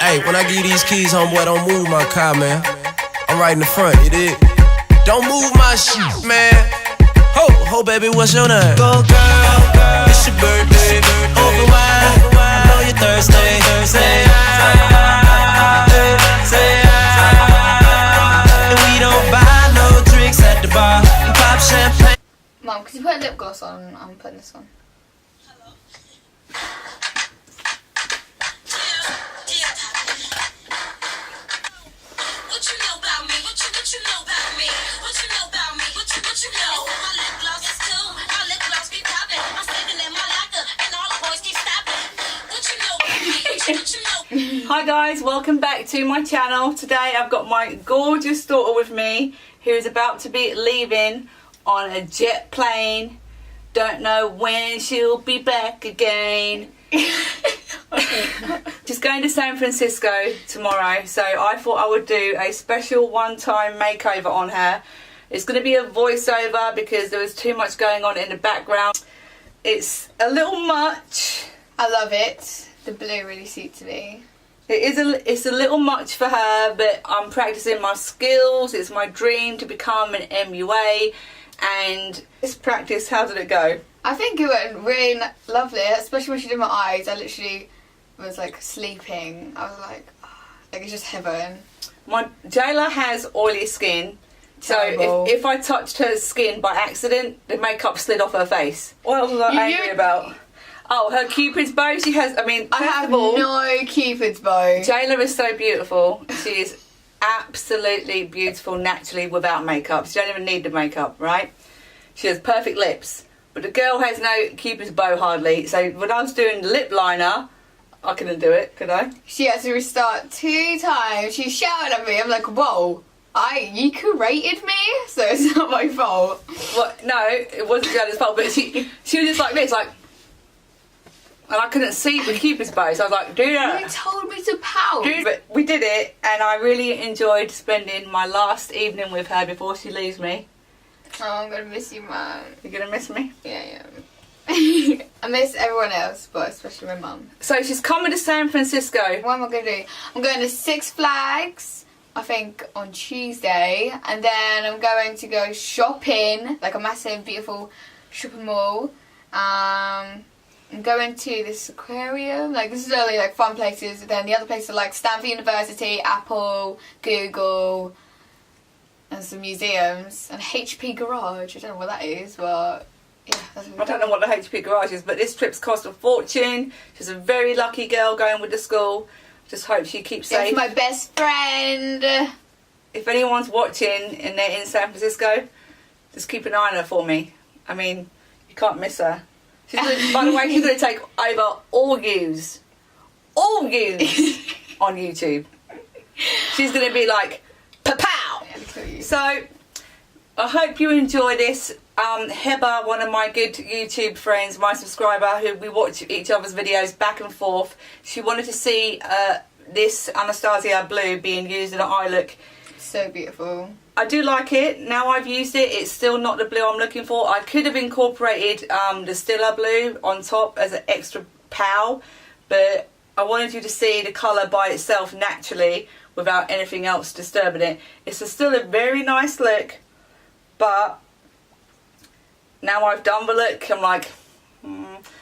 Hey, when I give you these keys, homeboy, don't move my car, man. I'm right in the front, you dig? Don't move my shit, man. Ho, baby, what's your name? Go, girl, it's your birthday. Open wide, I know you're thirsty. Say and we don't buy no drinks at the bar. Pop champagne. Mum, could you put a lip gloss on? I'm putting this on. Hi guys, welcome back to my channel. Today I've got my gorgeous daughter with me who is about to be leaving on a jet plane. Don't know when she'll be back again. She's going to San Francisco tomorrow, so I thought I would do a special one-time makeover on her. It's going to be a voiceover because there was too much going on in the background. It's a little much. I love it. The blue really suits me. It's a little much for her, but I'm practicing my skills. It's my dream to become an MUA, and this practice, how did it go? I think it went really lovely, especially when she did my eyes. I literally was like sleeping. I was like it's just heaven. My Jayla has oily skin, Terrible. So if I touched her skin by accident, the makeup slid off her face. What else was I angry about? Oh, her Cupid's bow. She has, I have no Cupid's bow. Jayla is so beautiful. She is absolutely beautiful naturally without makeup. She don't even need the makeup, right? She has perfect lips. But the girl has no Cupid's bow hardly. So when I was doing lip liner, I couldn't do it, could I? She had to restart 2 times. She shouted at me. I'm like, whoa. You created me, so it's not my fault. Well, no, it wasn't Jayla's fault, but she was just like this, like, and I couldn't see the Cupid's bow, so I was like, do that. You told me to pout. But we did it, and I really enjoyed spending my last evening with her before she leaves me. Oh, I'm gonna miss you, Mum. You're gonna miss me? Yeah, I am. I miss everyone else, but especially my mum. So she's coming to San Francisco. What am I gonna do? I'm going to Six Flags, I think, on Tuesday, and then I'm going to go shopping, like a massive, beautiful shopping mall. I'm going to this aquarium. Like, this is only like fun places. Then the other places are like Stanford University, Apple, Google, and some museums, and HP Garage. I don't know what that is, but yeah, that's what I don't know what the HP Garage is, but this trip's cost a fortune. She's a very lucky girl going with the school. Just hope she keeps safe. It's my best friend. If anyone's watching and they're in San Francisco, just keep an eye on her for me. I mean, you can't miss her. She's gonna, by the way, she's going to take over all views on YouTube. She's going to be like, pa-pow! So, I hope you enjoy this. Heba, one of my good YouTube friends, my subscriber, who we watch each other's videos back and forth, she wanted to see this Anastasia blue being used in an eye look. So beautiful. I do like it. Now I've used it, it's still not the blue I'm looking for. I could have incorporated the Stilla blue on top as an extra pow, but I wanted you to see the colour by itself naturally without anything else disturbing it. It's still a very nice look, but now I've done the look, I'm like,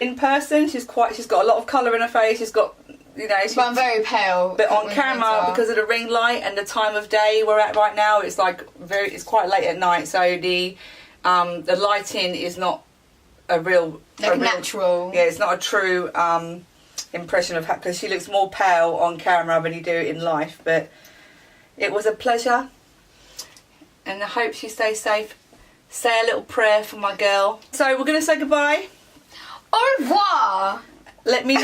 in person she's got a lot of colour in her face. She's got, you know, but I'm very pale. But on camera, because of the ring light and the time of day we're at right now, it's like it's quite late at night, so the lighting is not a real natural. Yeah, it's not a true impression of her, because she looks more pale on camera than you do in life. But it was a pleasure, and I hope she stays safe. Say a little prayer for my girl. So we're gonna say goodbye. Au revoir. Let me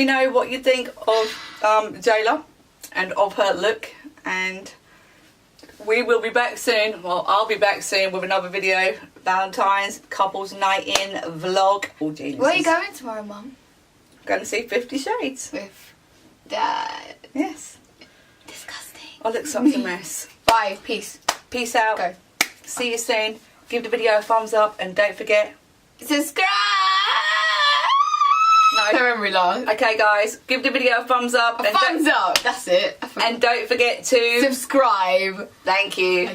know what you think of Jayla and of her look, and we will be back soon. Well, I'll be back soon with another video. Valentine's couples night in vlog. Where are you going tomorrow, Mum? Going to see 50 Shades with Dad. Yes. Disgusting. I look such a mess. Bye. Peace. Peace out. Go. See you soon. Give the video a thumbs up, and don't forget, subscribe. No, That's the memory loss. Okay, guys, give the video a thumbs up. Thumbs up, that's it. And don't forget to subscribe. Thank you.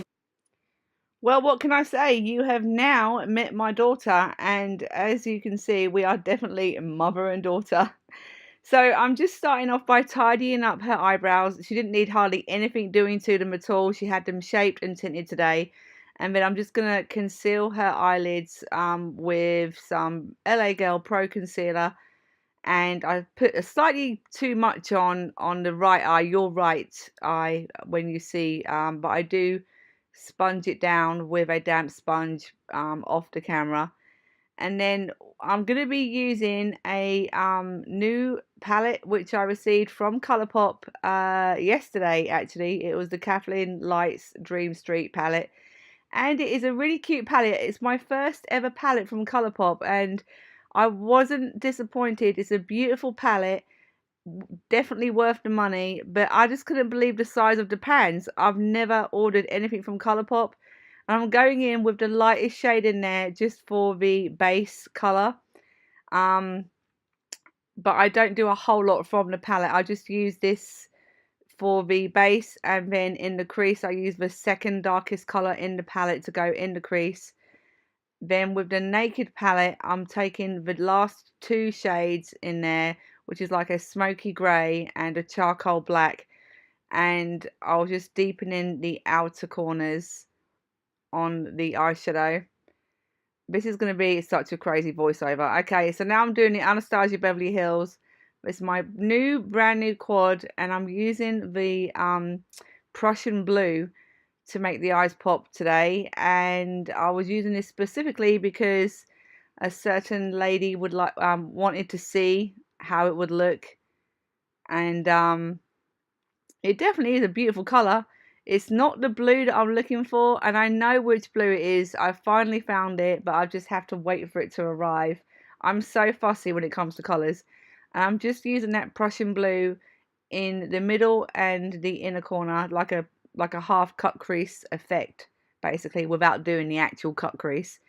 Well, what can I say? You have now met my daughter, and as you can see, we are definitely mother and daughter. So I'm just starting off by tidying up her eyebrows. She didn't need hardly anything doing to them at all. She had them shaped and tinted today. And then I'm just going to conceal her eyelids with some LA Girl Pro Concealer. And I put a slightly too much on the right eye, your right eye, when you see. But I do sponge it down with a damp sponge off the camera. And then I'm going to be using a new palette which I received from Colourpop yesterday. Actually, it was the Kathleen Lights Dream Street palette, and it is a really cute palette. It's my first ever palette from Colourpop, and I wasn't disappointed. It's a beautiful palette, definitely worth the money, but I just couldn't believe the size of the pans. I've never ordered anything from Colourpop. I'm going in with the lightest shade in there just for the base colour. But I don't do a whole lot from the palette. I just use this for the base, and then in the crease I use the second darkest colour in the palette to go in the crease. Then with the Naked palette, I'm taking the last two shades in there, which is like a smoky grey and a charcoal black. And I'll just deepen in the outer corners on the eyeshadow. This is going to be such a crazy voiceover. Okay, so now I'm doing the Anastasia Beverly Hills. It's my brand new quad, and I'm using the Prussian blue to make the eyes pop today. And I was using this specifically because a certain lady would wanted to see how it would look, and it definitely is a beautiful color. It's not the blue that I'm looking for, and I know which blue it is. I finally found it, but I just have to wait for it to arrive. I'm so fussy when it comes to colors. And I'm just using that Prussian blue in the middle and the inner corner, like a half cut crease effect, basically, without doing the actual cut crease.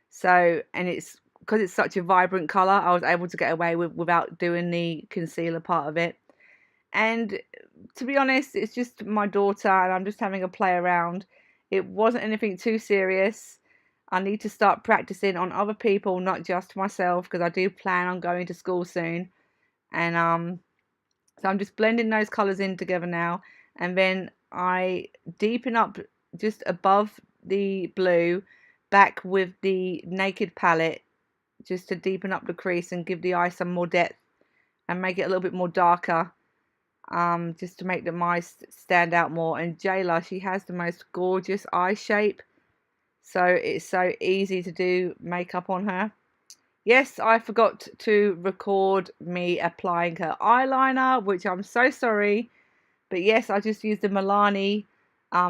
So, and it's because it's such a vibrant color, I was able to get away without doing the concealer part of it. And to be honest, it's just my daughter, and I'm just having a play around. It wasn't anything too serious. I need to start practicing on other people, not just myself, because I do plan on going to school soon. And so I'm just blending those colours in together now, and then I deepen up just above the blue, back with the Naked palette, just to deepen up the crease and give the eye some more depth and make it a little bit more darker. Just to make the eyes stand out more. And Jayla, she has the most gorgeous eye shape, so it's so easy to do makeup on her. Yes, I forgot to record me applying her eyeliner, which I'm so sorry, but yes, I just used the Milani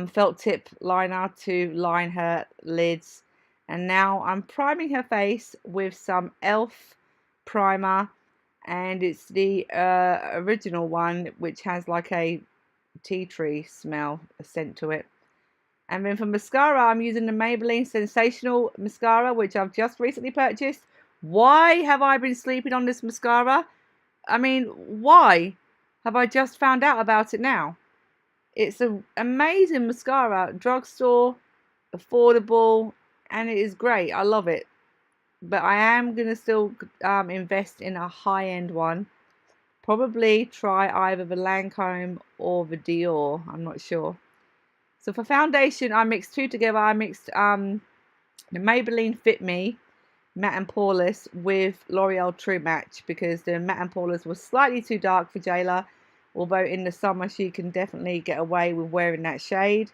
felt tip liner to line her lids, and now I'm priming her face with some e.l.f. primer. And it's the original one, which has like a tea tree smell, a scent to it. And then for mascara, I'm using the Maybelline Sensational Mascara, which I've just recently purchased. Why have I been sleeping on this mascara? I mean, why have I just found out about it now? It's an amazing mascara, drugstore, affordable, and it is great. I love it. But I am going to still invest in a high-end one. Probably try either the Lancome or the Dior. I'm not sure. So for foundation, I mixed two together. I mixed the Maybelline Fit Me Matte and Poreless with L'Oreal True Match, because the Matte and Poreless was slightly too dark for Jayla. Although in the summer she can definitely get away with wearing that shade.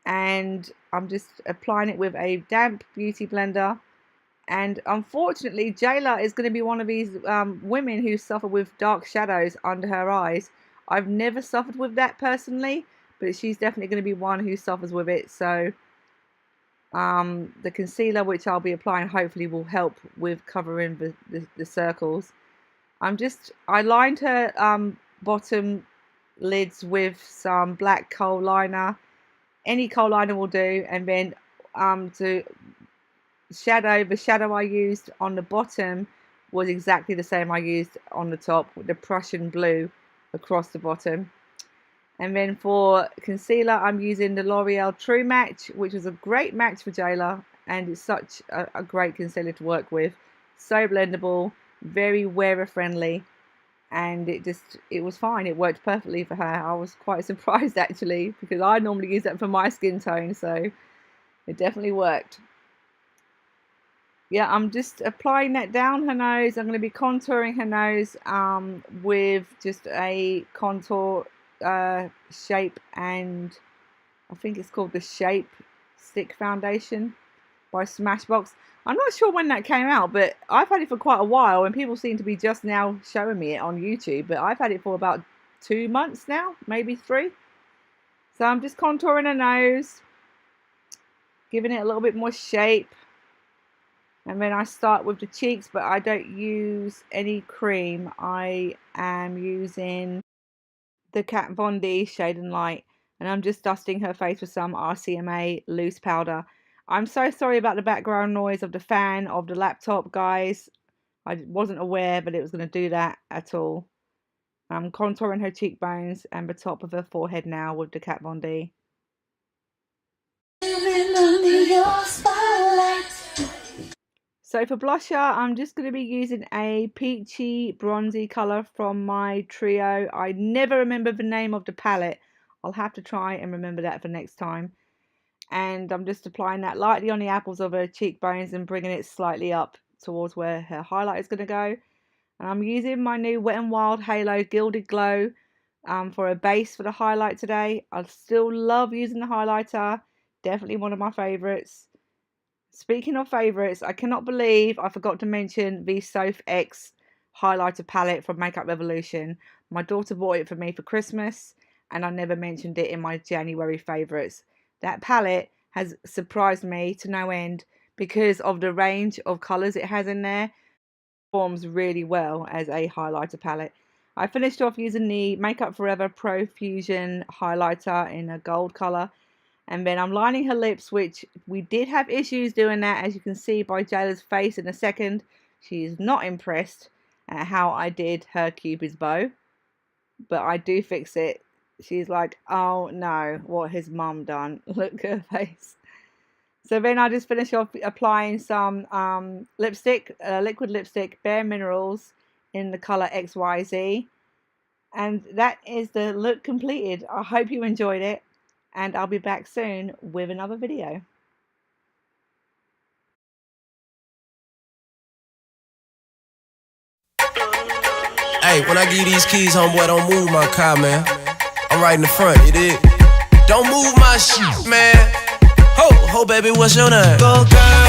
And I'm just applying it with a damp beauty blender. And unfortunately, Jayla is going to be one of these women who suffer with dark shadows under her eyes. I've never suffered with that personally, but she's definitely going to be one who suffers with it. So the concealer, which I'll be applying, hopefully will help with covering the circles. I lined her bottom lids with some black kohl liner. Any kohl liner will do. And then the shadow I used on the bottom was exactly the same I used on the top, with the Prussian blue across the bottom. And then for concealer, I'm using the L'Oreal True Match, which was a great match for Jayla, and it's such a great concealer to work with. So blendable, very wearer friendly, and it was fine. It worked perfectly for her. I was quite surprised actually, because I normally use that for my skin tone, so it definitely worked. Yeah, I'm just applying that down her nose. I'm going to be contouring her nose with just a contour shape, and I think it's called the Shape Stick Foundation by Smashbox. I'm not sure when that came out, but I've had it for quite a while, and people seem to be just now showing me it on YouTube, but I've had it for about 2 months now, maybe 3. So I'm just contouring her nose, giving it a little bit more shape. And then I start with the cheeks, but I don't use any cream. I am using the Kat Von D Shade and Light, and I'm just dusting her face with some RCMA loose powder. I'm so sorry about the background noise of the fan of the laptop, guys. I wasn't aware that it was going to do that at all. I'm contouring her cheekbones and the top of her forehead now with the Kat Von D. So for blusher, I'm just going to be using a peachy bronzy colour from my trio. I never remember the name of the palette. I'll have to try and remember that for next time. And I'm just applying that lightly on the apples of her cheekbones and bringing it slightly up towards where her highlight is going to go. And I'm using my new Wet n Wild Halo Gilded Glow for a base for the highlight today. I still love using the highlighter. Definitely one of my favourites. Speaking of favourites, I cannot believe I forgot to mention the Soph X highlighter palette from Makeup Revolution. My daughter bought it for me for Christmas, and I never mentioned it in my January favourites. That palette has surprised me to no end because of the range of colours it has in there. It performs really well as a highlighter palette. I finished off using the Makeup Forever Pro Fusion highlighter in a gold colour. And then I'm lining her lips, which we did have issues doing that, as you can see by Jayla's face in a second. She is not impressed at how I did her Cupid's bow, but I do fix it. She's like, oh no, what has mum done? Look at her face. So then I just finish off applying some lipstick, liquid lipstick, Bare Minerals in the colour XYZ. And that is the look completed. I hope you enjoyed it. And I'll be back soon with another video. Hey, when I give you these keys, homeboy, don't move my car, man. I'm right in the front, you dig? Don't move my shit, man. Ho, baby, what's your name? Go, girl.